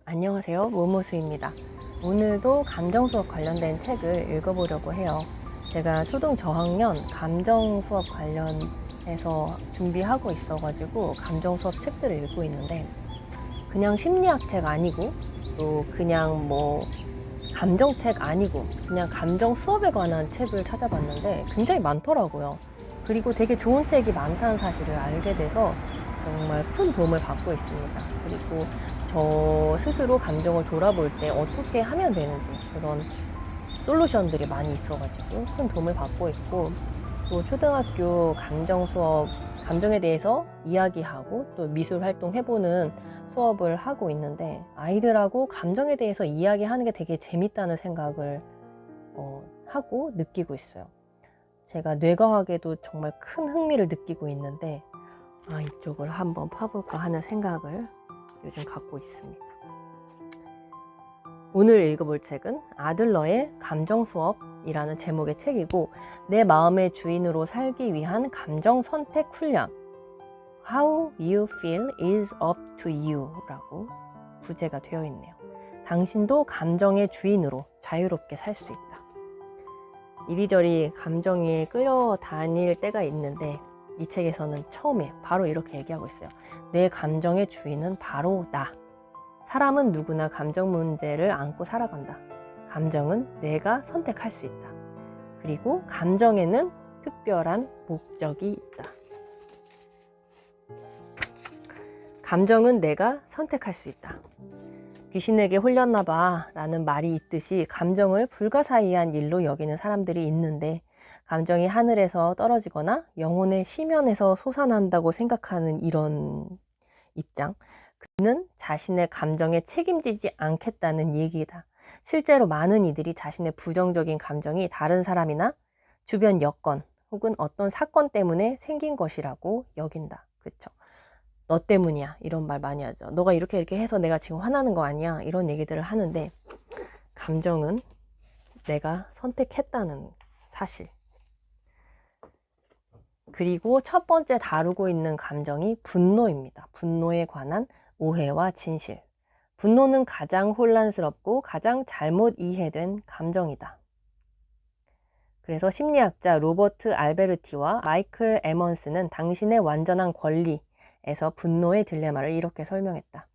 안녕하세요. 모모스입니다. 오늘도 감정 수업 관련된 책을 읽어보려고 해요. 제가 초등 저학년 감정 수업 관련해서 준비하고 있어가지고 감정 수업 책들을 읽고 있는데, 그냥 심리학 책 아니고 또 그냥 감정책 아니고 그냥 감정 수업에 관한 책을 찾아봤는데 굉장히 많더라고요. 그리고 되게 좋은 책이 많다는 사실을 알게 돼서 정말 큰 도움을 받고 있습니다. 그리고 저 스스로 감정을 돌아볼 때 어떻게 하면 되는지 그런 솔루션들이 많이 있어가지고 큰 도움을 받고 있고, 또 초등학교 감정 수업, 감정에 대해서 이야기하고 또 미술 활동 해보는 수업을 하고 있는데, 아이들하고 감정에 대해서 이야기하는 게 되게 재밌다는 생각을 하고 느끼고 있어요. 제가 뇌과학에도 정말 큰 흥미를 느끼고 있는데, 이쪽을 한번 파볼까 하는 생각을 요즘 갖고 있습니다. 오늘 읽어볼 책은 아들러의 감정 수업이라는 제목의 책이고, 내 마음의 주인으로 살기 위한 감정 선택 훈련, How you feel is up to you 라고 부제가 되어 있네요. 당신도 감정의 주인으로 자유롭게 살 수 있다. 이리저리 감정에 끌려다닐 때가 있는데, 이 책에서는 처음에 바로 이렇게 얘기하고 있어요. 내 감정의 주인은 바로 나. 사람은 누구나 감정 문제를 안고 살아간다. 감정은 내가 선택할 수 있다. 그리고 감정에는 특별한 목적이 있다. 감정은 내가 선택할 수 있다. 귀신에게 홀렸나 봐 라는 말이 있듯이 감정을 불가사의한 일로 여기는 사람들이 있는데, 감정이 하늘에서 떨어지거나 영혼의 심연에서 솟아난다고 생각하는 이런 입장, 그는 자신의 감정에 책임지지 않겠다는 얘기다. 실제로 많은 이들이 자신의 부정적인 감정이 다른 사람이나 주변 여건 혹은 어떤 사건 때문에 생긴 것이라고 여긴다. 그쵸? 너 때문이야, 이런 말 많이 하죠. 너가 이렇게 해서 내가 지금 화나는 거 아니야, 이런 얘기들을 하는데, 감정은 내가 선택했다는 사실. 그리고 첫 번째 다루고 있는 감정이 분노입니다. 분노에 관한 오해와 진실. 분노는 가장 혼란스럽고 가장 잘못 이해된 감정이다. 그래서 심리학자 로버트 알베르티와 마이클 에먼스는 당신의 완전한 권리에서 분노의 딜레마를 이렇게 설명했다.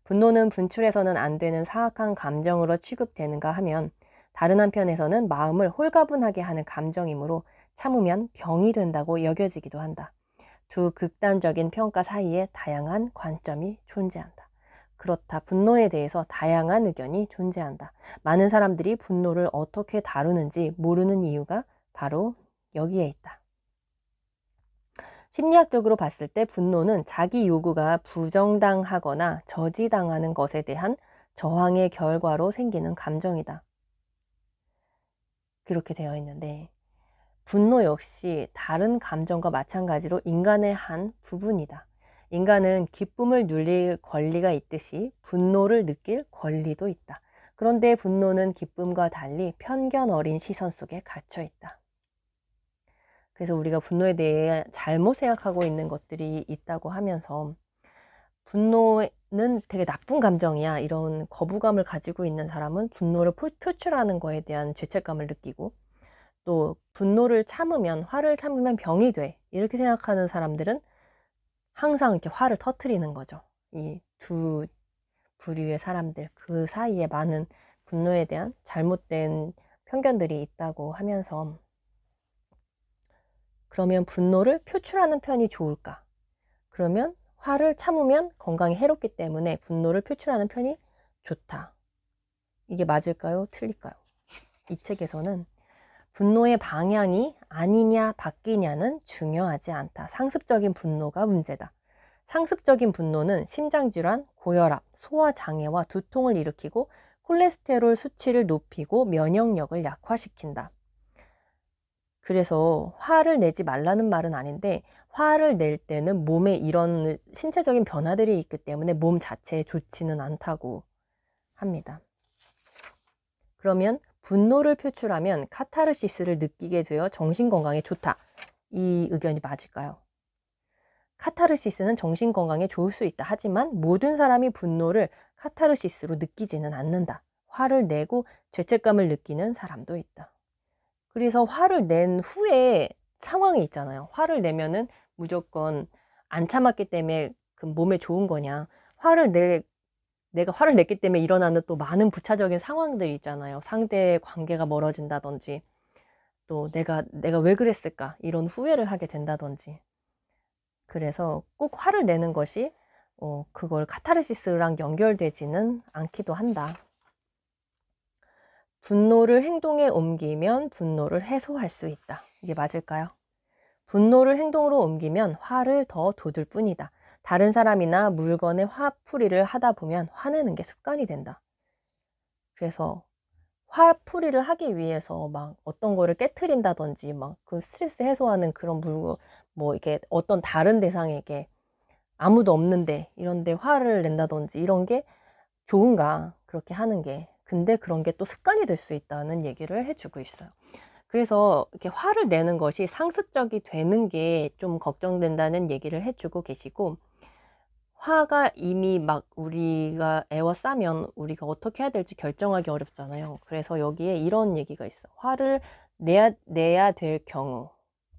분노는 분출해서는 안 되는 사악한 감정으로 취급되는가 하면, 다른 한편에서는 마음을 홀가분하게 하는 감정이므로 참으면 병이 된다고 여겨지기도 한다. 두 극단적인 평가 사이에 다양한 관점이 존재한다. 그렇다. 분노에 대해서 다양한 의견이 존재한다. 많은 사람들이 분노를 어떻게 다루는지 모르는 이유가 바로 여기에 있다. 심리학적으로 봤을 때 분노는 자기 요구가 부정당하거나 저지당하는 것에 대한 저항의 결과로 생기는 감정이다. 그렇게 되어 있는데, 분노 역시 다른 감정과 마찬가지로 인간의 한 부분이다. 인간은 기쁨을 누릴 권리가 있듯이 분노를 느낄 권리도 있다. 그런데 분노는 기쁨과 달리 편견 어린 시선 속에 갇혀 있다. 그래서 우리가 분노에 대해 잘못 생각하고 있는 것들이 있다고 하면서, 분노는 되게 나쁜 감정이야, 이런 거부감을 가지고 있는 사람은 분노를 표출하는 거에 대한 죄책감을 느끼고, 또 분노를 참으면, 화를 참으면 병이 돼, 이렇게 생각하는 사람들은 항상 이렇게 화를 터뜨리는 거죠. 이 두 부류의 사람들, 그 사이에 많은 분노에 대한 잘못된 편견들이 있다고 하면서, 그러면 분노를 표출하는 편이 좋을까? 그러면 화를 참으면 건강에 해롭기 때문에 분노를 표출하는 편이 좋다. 이게 맞을까요? 틀릴까요? 이 책에서는 분노의 방향이 아니냐 바뀌냐는 중요하지 않다. 상습적인 분노가 문제다. 상습적인 분노는 심장질환, 고혈압, 소화장애와 두통을 일으키고 콜레스테롤 수치를 높이고 면역력을 약화시킨다. 그래서 화를 내지 말라는 말은 아닌데, 화를 낼 때는 몸에 이런 신체적인 변화들이 있기 때문에 몸 자체에 좋지는 않다고 합니다. 그러면 분노를 표출하면 카타르시스를 느끼게 되어 정신건강에 좋다. 이 의견이 맞을까요? 카타르시스는 정신 건강에 좋을 수 있다. 하지만 모든 사람이 분노를 카타르시스로 느끼지는 않는다. 화를 내고 죄책감을 느끼는 사람도 있다. 그래서 화를 낸 후에 상황이 있잖아요. 화를 내면은 무조건 안 참았기 때문에 그 몸에 좋은 거냐. 내가 화를 냈기 때문에 일어나는 또 많은 부차적인 상황들이 있잖아요. 상대의 관계가 멀어진다든지, 또 내가 왜 그랬을까? 이런 후회를 하게 된다든지. 그래서 꼭 화를 내는 것이 그걸 카타르시스랑 연결되지는 않기도 한다. 분노를 행동에 ом기면 분노를 해소할 수 있다. 이게 맞을까요? 분노를 행동으로 옮기면 화를 더 돋을 뿐이다. 다른 사람이나 물건에 화풀이를 하다 보면 화내는 게 습관이 된다. 그래서 화풀이를 하기 위해서 막 어떤 거를 깨트린다든지 막 그 스트레스 해소하는 그런 물건, 뭐 이렇게 어떤 다른 대상에게 아무도 없는데 이런데 화를 낸다든지 이런 게 좋은가, 그렇게 하는 게. 근데 그런 게 또 습관이 될 수 있다는 얘기를 해주고 있어요. 그래서 이렇게 화를 내는 것이 상습적이 되는 게 좀 걱정된다는 얘기를 해주고 계시고, 화가 이미 막 우리가 에워싸면 우리가 어떻게 해야 될지 결정하기 어렵잖아요. 그래서 여기에 이런 얘기가 있어. 화를 내야 될 경우,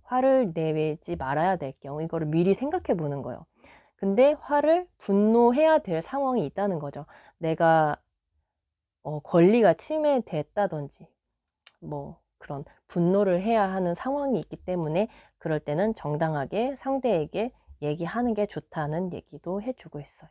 화를 내지 말아야 될 경우, 이거를 미리 생각해 보는 거예요. 근데 분노해야 될 상황이 있다는 거죠. 내가 권리가 침해됐다든지 뭐 그런 분노를 해야 하는 상황이 있기 때문에 그럴 때는 정당하게 상대에게 얘기하는 게 좋다는 얘기도 해주고 있어요.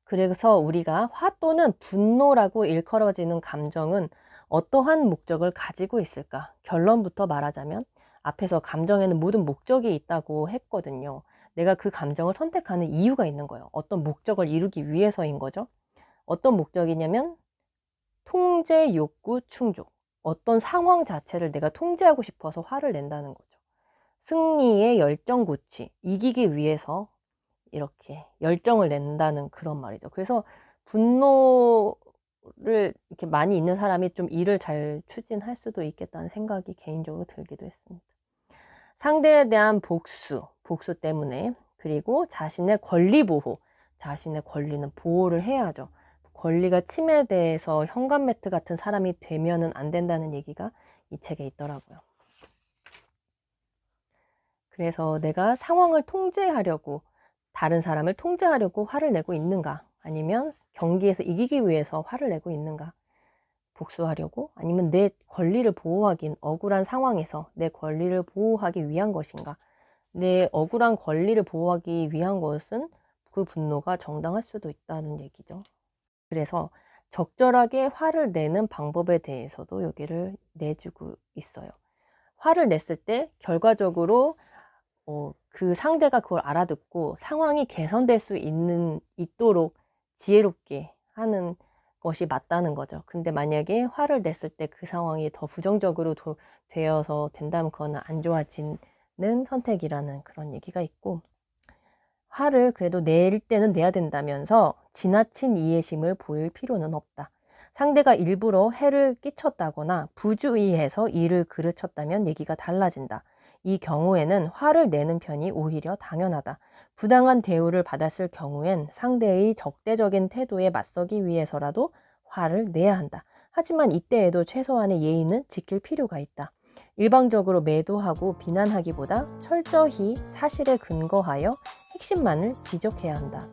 그래서 우리가 화 또는 분노라고 일컬어지는 감정은 어떠한 목적을 가지고 있을까? 결론부터 말하자면 앞에서 감정에는 모든 목적이 있다고 했거든요. 내가 그 감정을 선택하는 이유가 있는 거예요. 어떤 목적을 이루기 위해서인 거죠. 어떤 목적이냐면 통제 욕구 충족. 어떤 상황 자체를 내가 통제하고 싶어서 화를 낸다는 거죠. 승리의 열정 고취, 이기기 위해서 이렇게 열정을 낸다는 그런 말이죠. 그래서 분노를 이렇게 많이 있는 사람이 좀 일을 잘 추진할 수도 있겠다는 생각이 개인적으로 들기도 했습니다. 상대에 대한 복수 때문에, 그리고 자신의 권리 보호, 자신의 권리는 보호를 해야죠. 권리가 침해돼서 현관 매트 같은 사람이 되면은 안 된다는 얘기가 이 책에 있더라고요. 그래서 내가 상황을 통제하려고, 다른 사람을 통제하려고 화를 내고 있는가? 아니면 경기에서 이기기 위해서 화를 내고 있는가? 복수하려고? 아니면 내 권리를 보호하긴, 억울한 상황에서 내 권리를 보호하기 위한 것인가? 내 억울한 권리를 보호하기 위한 것은 그 분노가 정당할 수도 있다는 얘기죠. 그래서 적절하게 화를 내는 방법에 대해서도 여기를 내주고 있어요. 화를 냈을 때 결과적으로 그 상대가 그걸 알아듣고 상황이 개선될 수 있도록 지혜롭게 하는 것이 맞다는 거죠. 근데 만약에 화를 냈을 때 그 상황이 더 부정적으로 되어서 된다면 그거는 안 좋아지는 선택이라는 그런 얘기가 있고, 화를 그래도 낼 때는 내야 된다면서 지나친 이해심을 보일 필요는 없다. 상대가 일부러 해를 끼쳤다거나 부주의해서 일을 그르쳤다면 얘기가 달라진다. 이 경우에는 화를 내는 편이 오히려 당연하다. 부당한 대우를 받았을 경우엔 상대의 적대적인 태도에 맞서기 위해서라도 화를 내야 한다. 하지만 이때에도 최소한의 예의는 지킬 필요가 있다. 일방적으로 매도하고 비난하기보다 철저히 사실에 근거하여 핵심만을 지적해야 한다.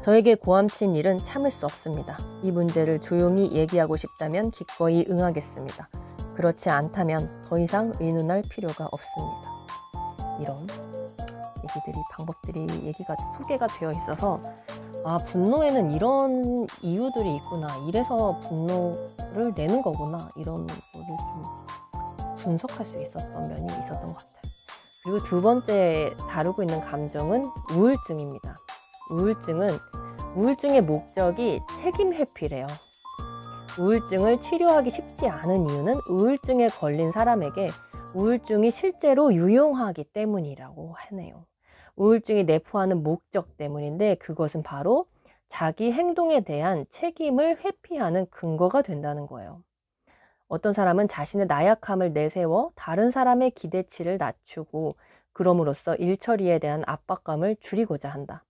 저에게 고함친 일은 참을 수 없습니다. 이 문제를 조용히 얘기하고 싶다면 기꺼이 응하겠습니다. 그렇지 않다면 더 이상 의논할 필요가 없습니다. 이런 방법들이 소개가 되어 있어서, 아, 분노에는 이런 이유들이 있구나, 이래서 분노를 내는 거구나, 이런 거를 좀 분석할 수 있었던 면이 있었던 것 같아요. 그리고 두 번째 다루고 있는 감정은 우울증입니다. 우울증의 목적이 책임 회피래요. 우울증을 치료하기 쉽지 않은 이유는 우울증에 걸린 사람에게 우울증이 실제로 유용하기 때문이라고 하네요. 우울증이 내포하는 목적 때문인데, 그것은 바로 자기 행동에 대한 책임을 회피하는 근거가 된다는 거예요. 어떤 사람은 자신의 나약함을 내세워 다른 사람의 기대치를 낮추고 그럼으로써 일 처리에 대한 압박감을 줄이고자 한다.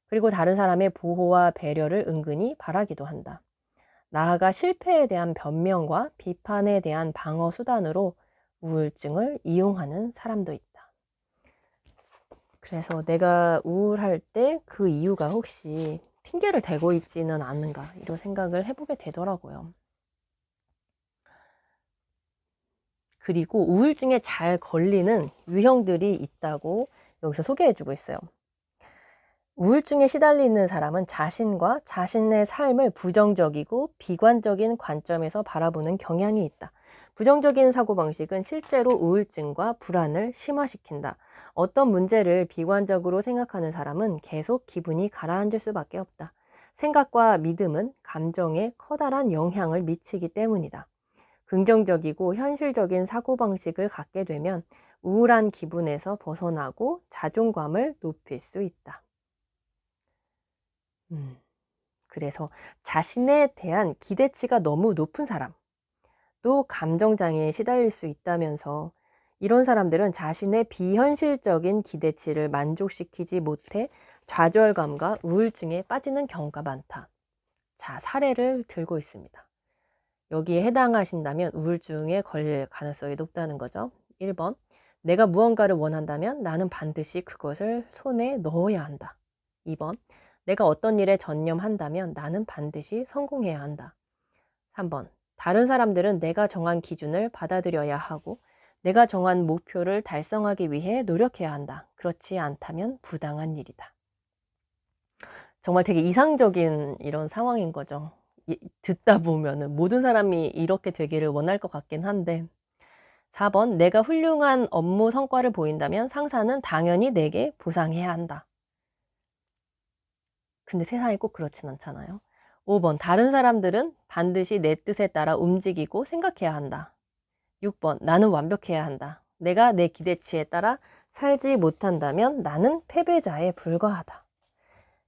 그리고 다른 사람의 보호와 배려를 은근히 바라기도 한다. 나아가 실패에 대한 변명과 비판에 대한 방어 수단으로 우울증을 이용하는 사람도 있다. 그래서 내가 우울할 때 그 이유가 혹시 핑계를 대고 있지는 않은가 이런 생각을 해보게 되더라고요. 그리고 우울증에 잘 걸리는 유형들이 있다고 여기서 소개해주고 있어요. 우울증에 시달리는 사람은 자신과 자신의 삶을 부정적이고 비관적인 관점에서 바라보는 경향이 있다. 부정적인 사고방식은 실제로 우울증과 불안을 심화시킨다. 어떤 문제를 비관적으로 생각하는 사람은 계속 기분이 가라앉을 수밖에 없다. 생각과 믿음은 감정에 커다란 영향을 미치기 때문이다. 긍정적이고 현실적인 사고방식을 갖게 되면 우울한 기분에서 벗어나고 자존감을 높일 수 있다. 그래서 자신에 대한 기대치가 너무 높은 사람도 감정장애에 시달릴 수 있다면서 이런 사람들은 자신의 비현실적인 기대치를 만족시키지 못해 좌절감과 우울증에 빠지는 경우가 많다. 자, 사례를 들고 있습니다. 여기에 해당하신다면 우울증에 걸릴 가능성이 높다는 거죠. 1번, 내가 무언가를 원한다면 나는 반드시 그것을 손에 넣어야 한다. 2번, 내가 어떤 일에 전념한다면 나는 반드시 성공해야 한다. 3번, 다른 사람들은 내가 정한 기준을 받아들여야 하고 내가 정한 목표를 달성하기 위해 노력해야 한다. 그렇지 않다면 부당한 일이다. 정말 되게 이상적인 이런 상황인 거죠. 듣다 보면은 모든 사람이 이렇게 되기를 원할 것 같긴 한데 4번, 내가 훌륭한 업무 성과를 보인다면 상사는 당연히 내게 보상해야 한다. 근데 세상이 꼭 그렇진 않잖아요. 5번, 다른 사람들은 반드시 내 뜻에 따라 움직이고 생각해야 한다. 6번, 나는 완벽해야 한다. 내가 내 기대치에 따라 살지 못한다면 나는 패배자에 불과하다.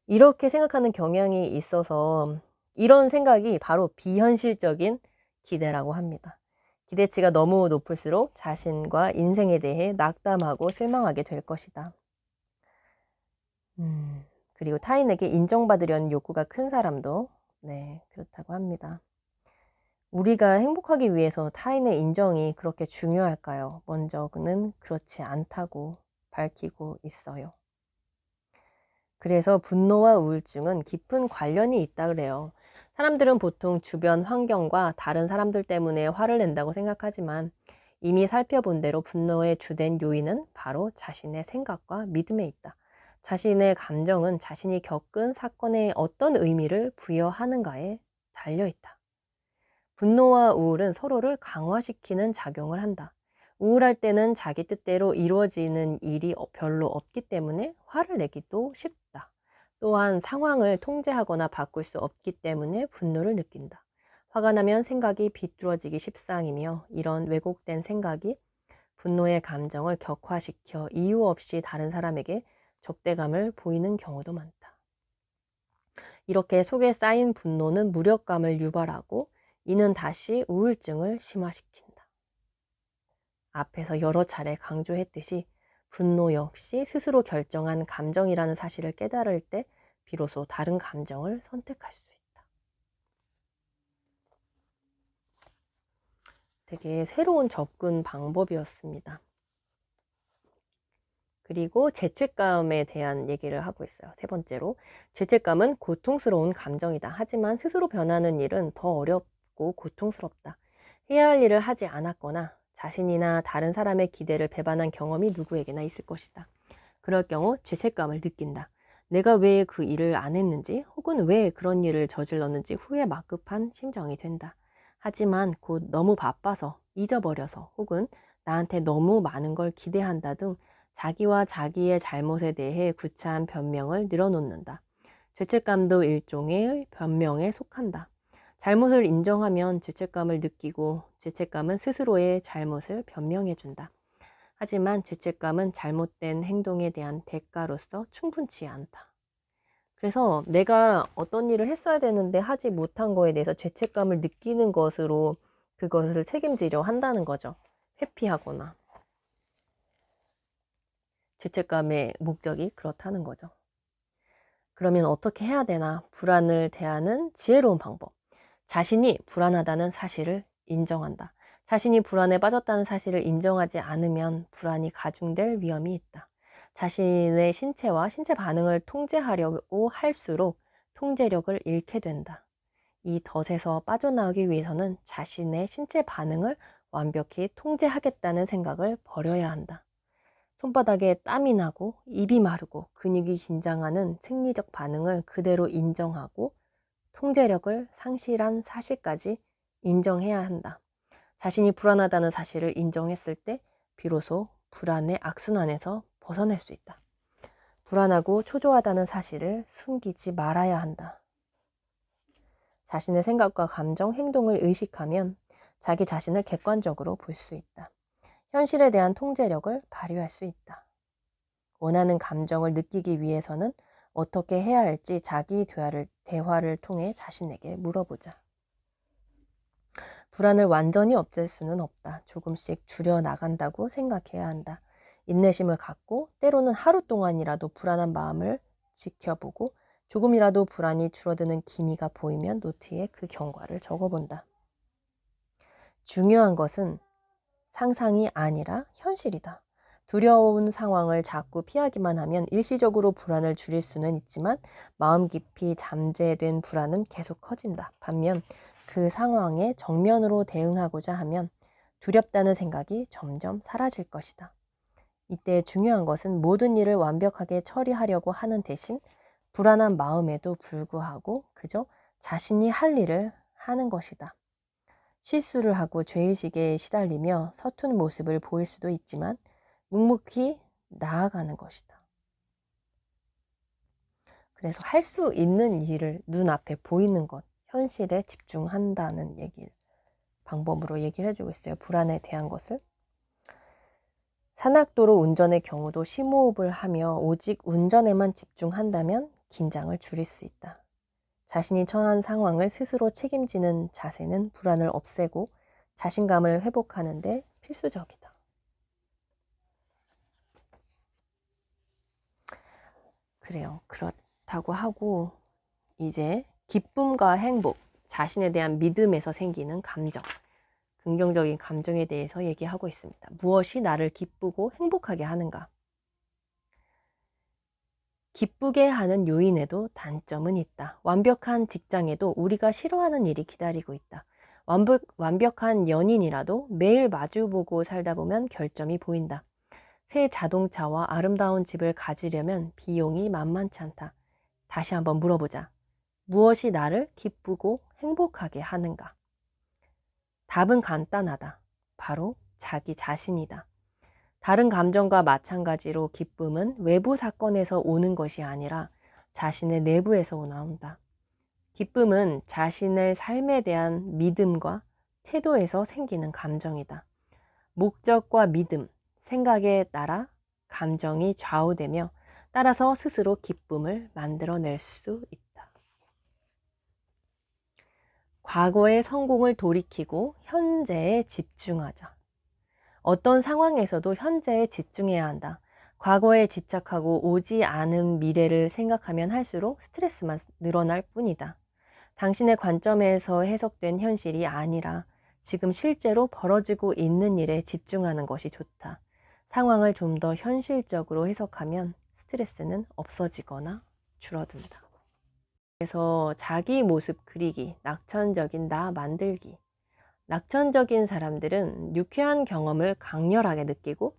이렇게 생각하는 경향이 있어서 이런 생각이 바로 비현실적인 기대라고 합니다. 기대치가 너무 높을수록 자신과 인생에 대해 낙담하고 실망하게 될 것이다. 그리고 타인에게 인정받으려는 욕구가 큰 사람도 그렇다고 합니다. 우리가 행복하기 위해서 타인의 인정이 그렇게 중요할까요? 먼저 그는 그렇지 않다고 밝히고 있어요. 그래서 분노와 우울증은 깊은 관련이 있다 그래요. 사람들은 보통 주변 환경과 다른 사람들 때문에 화를 낸다고 생각하지만 이미 살펴본 대로 분노의 주된 요인은 바로 자신의 생각과 믿음에 있다. 자신의 감정은 자신이 겪은 사건에 어떤 의미를 부여하는가에 달려있다. 분노와 우울은 서로를 강화시키는 작용을 한다. 우울할 때는 자기 뜻대로 이루어지는 일이 별로 없기 때문에 화를 내기도 쉽다. 또한 상황을 통제하거나 바꿀 수 없기 때문에 분노를 느낀다. 화가 나면 생각이 비뚤어지기 십상이며 이런 왜곡된 생각이 분노의 감정을 격화시켜 이유 없이 다른 사람에게 적대감을 보이는 경우도 많다. 이렇게 속에 쌓인 분노는 무력감을 유발하고 이는 다시 우울증을 심화시킨다. 앞에서 여러 차례 강조했듯이 분노 역시 스스로 결정한 감정이라는 사실을 깨달을 때 비로소 다른 감정을 선택할 수 있다. 되게 새로운 접근 방법이었습니다. 그리고 죄책감에 대한 얘기를 하고 있어요. 세 번째로, 죄책감은 고통스러운 감정이다. 하지만 스스로 변하는 일은 더 어렵고 고통스럽다. 해야 할 일을 하지 않았거나 자신이나 다른 사람의 기대를 배반한 경험이 누구에게나 있을 것이다. 그럴 경우 죄책감을 느낀다. 내가 왜 그 일을 안 했는지 혹은 왜 그런 일을 저질렀는지 후회 막급한 심정이 된다. 하지만 곧 너무 바빠서 잊어버려서 혹은 나한테 너무 많은 걸 기대한다 등 자기와 자기의 잘못에 대해 구차한 변명을 늘어놓는다. 죄책감도 일종의 변명에 속한다. 잘못을 인정하면 죄책감을 느끼고 죄책감은 스스로의 잘못을 변명해준다. 하지만 죄책감은 잘못된 행동에 대한 대가로서 충분치 않다. 그래서 내가 어떤 일을 했어야 되는데 하지 못한 거에 대해서 죄책감을 느끼는 것으로 그것을 책임지려 한다는 거죠. 회피하거나. 죄책감의 목적이 그렇다는 거죠. 그러면 어떻게 해야 되나? 불안을 대하는 지혜로운 방법. 자신이 불안하다는 사실을 인정한다. 자신이 불안에 빠졌다는 사실을 인정하지 않으면 불안이 가중될 위험이 있다. 자신의 신체와 신체 반응을 통제하려고 할수록 통제력을 잃게 된다. 이 덫에서 빠져나오기 위해서는 자신의 신체 반응을 완벽히 통제하겠다는 생각을 버려야 한다. 손바닥에 땀이 나고 입이 마르고 근육이 긴장하는 생리적 반응을 그대로 인정하고 통제력을 상실한 사실까지 인정해야 한다. 자신이 불안하다는 사실을 인정했을 때 비로소 불안의 악순환에서 벗어날 수 있다. 불안하고 초조하다는 사실을 숨기지 말아야 한다. 자신의 생각과 감정, 행동을 의식하면 자기 자신을 객관적으로 볼 수 있다. 현실에 대한 통제력을 발휘할 수 있다. 원하는 감정을 느끼기 위해서는 어떻게 해야 할지 자기 대화를 통해 자신에게 물어보자. 불안을 완전히 없앨 수는 없다. 조금씩 줄여나간다고 생각해야 한다. 인내심을 갖고 때로는 하루 동안이라도 불안한 마음을 지켜보고 조금이라도 불안이 줄어드는 기미가 보이면 노트에 그 경과를 적어본다. 중요한 것은 상상이 아니라 현실이다. 두려운 상황을 자꾸 피하기만 하면 일시적으로 불안을 줄일 수는 있지만 마음 깊이 잠재된 불안은 계속 커진다. 반면 그 상황에 정면으로 대응하고자 하면 두렵다는 생각이 점점 사라질 것이다. 이때 중요한 것은 모든 일을 완벽하게 처리하려고 하는 대신 불안한 마음에도 불구하고 그저 자신이 할 일을 하는 것이다. 실수를 하고 죄의식에 시달리며 서툰 모습을 보일 수도 있지만 묵묵히 나아가는 것이다. 그래서 할 수 있는 일을 눈앞에 보이는 것, 현실에 집중한다는 방법으로 얘기를 해주고 있어요. 불안에 대한 것을. 산악도로 운전의 경우도 심호흡을 하며 오직 운전에만 집중한다면 긴장을 줄일 수 있다. 자신이 처한 상황을 스스로 책임지는 자세는 불안을 없애고 자신감을 회복하는 데 필수적이다. 그래요. 그렇다고 하고 이제 기쁨과 행복, 자신에 대한 믿음에서 생기는 감정, 긍정적인 감정에 대해서 얘기하고 있습니다. 무엇이 나를 기쁘고 행복하게 하는가? 기쁘게 하는 요인에도 단점은 있다. 완벽한 직장에도 우리가 싫어하는 일이 기다리고 있다. 완벽한 연인이라도 매일 마주보고 살다 보면 결점이 보인다. 새 자동차와 아름다운 집을 가지려면 비용이 만만치 않다. 다시 한번 물어보자. 무엇이 나를 기쁘고 행복하게 하는가? 답은 간단하다. 바로 자기 자신이다. 다른 감정과 마찬가지로 기쁨은 외부 사건에서 오는 것이 아니라 자신의 내부에서 나온다. 기쁨은 자신의 삶에 대한 믿음과 태도에서 생기는 감정이다. 목적과 믿음, 생각에 따라 감정이 좌우되며 따라서 스스로 기쁨을 만들어낼 수 있다. 과거의 성공을 돌이키고 현재에 집중하자. 어떤 상황에서도 현재에 집중해야 한다. 과거에 집착하고 오지 않은 미래를 생각하면 할수록 스트레스만 늘어날 뿐이다. 당신의 관점에서 해석된 현실이 아니라 지금 실제로 벌어지고 있는 일에 집중하는 것이 좋다. 상황을 좀 더 현실적으로 해석하면 스트레스는 없어지거나 줄어든다. 그래서 자기 모습 그리기, 낙천적인 나 만들기. 낙천적인 사람들은 유쾌한 경험을 강렬하게 느끼고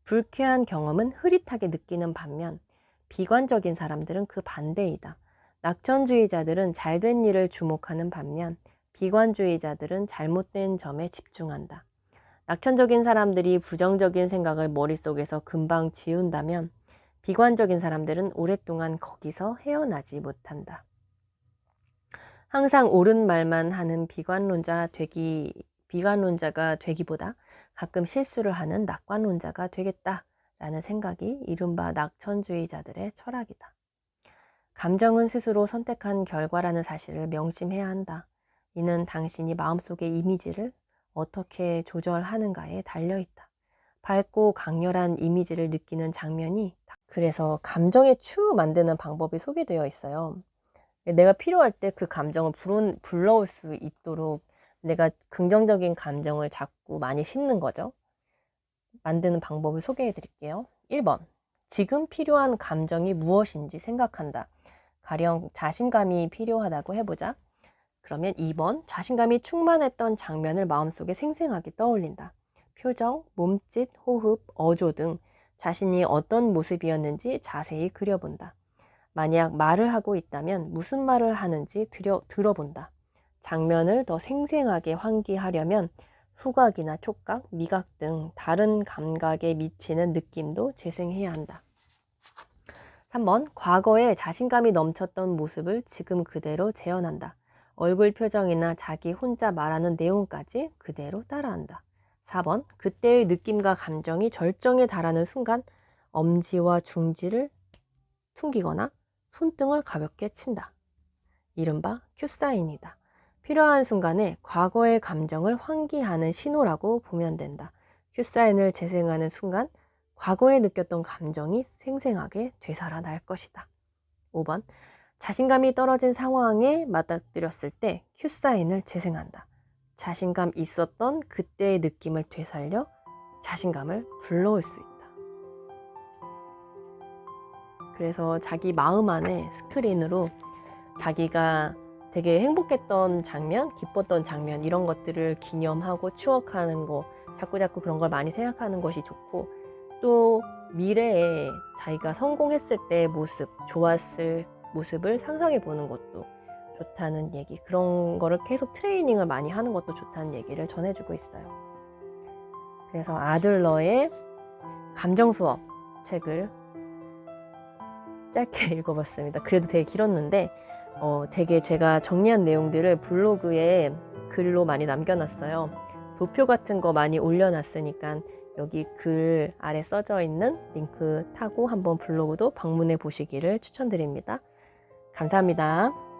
불쾌한 경험은 흐릿하게 느끼는 반면 비관적인 사람들은 그 반대이다. 낙천주의자들은 잘된 일을 주목하는 반면 비관주의자들은 잘못된 점에 집중한다. 낙천적인 사람들이 부정적인 생각을 머릿속에서 금방 지운다면 비관적인 사람들은 오랫동안 거기서 헤어나지 못한다. 항상 옳은 말만 하는 비관론자가 되기보다 가끔 실수를 하는 낙관론자가 되겠다라는 생각이 이른바 낙천주의자들의 철학이다. 감정은 스스로 선택한 결과라는 사실을 명심해야 한다. 이는 당신이 마음속의 이미지를 어떻게 조절하는가에 달려있다. 밝고 강렬한 이미지를 느끼는 장면이 그래서 감정의 추 만드는 방법이 소개되어 있어요. 내가 필요할 때 그 감정을 불러올 수 있도록 내가 긍정적인 감정을 자꾸 많이 심는 거죠. 만드는 방법을 소개해 드릴게요. 1번. 지금 필요한 감정이 무엇인지 생각한다. 가령 자신감이 필요하다고 해보자. 그러면 2번. 자신감이 충만했던 장면을 마음속에 생생하게 떠올린다. 표정, 몸짓, 호흡, 어조 등 자신이 어떤 모습이었는지 자세히 그려본다. 만약 말을 하고 있다면 무슨 말을 하는지 들어본다. 장면을 더 생생하게 환기하려면 후각이나 촉각, 미각 등 다른 감각에 미치는 느낌도 재생해야 한다. 3번. 과거에 자신감이 넘쳤던 모습을 지금 그대로 재현한다. 얼굴 표정이나 자기 혼자 말하는 내용까지 그대로 따라한다. 4번. 그때의 느낌과 감정이 절정에 달하는 순간 엄지와 중지를 숨기거나 손등을 가볍게 친다. 이른바 큐사인이다. 필요한 순간에 과거의 감정을 환기하는 신호라고 보면 된다. 큐사인을 재생하는 순간 과거에 느꼈던 감정이 생생하게 되살아날 것이다. 5번. 자신감이 떨어진 상황에 맞닥뜨렸을 때 큐사인을 재생한다. 자신감 있었던 그때의 느낌을 되살려 자신감을 불러올 수 있다. 그래서 자기 마음 안에 스크린으로 자기가 되게 행복했던 장면, 기뻤던 장면 이런 것들을 기념하고 추억하는 거 자꾸자꾸 그런 걸 많이 생각하는 것이 좋고 또 미래에 자기가 성공했을 때의 모습, 좋았을 모습을 상상해 보는 것도 좋다는 얘기 그런 거를 계속 트레이닝을 많이 하는 것도 좋다는 얘기를 전해주고 있어요. 그래서 아들러의 감정 수업 책을 짧게 읽어봤습니다. 그래도 되게 길었는데 되게 제가 정리한 내용들을 블로그에 글로 많이 남겨놨어요. 도표 같은 거 많이 올려놨으니까 여기 글 아래 써져 있는 링크 타고 한번 블로그도 방문해 보시기를 추천드립니다. 감사합니다.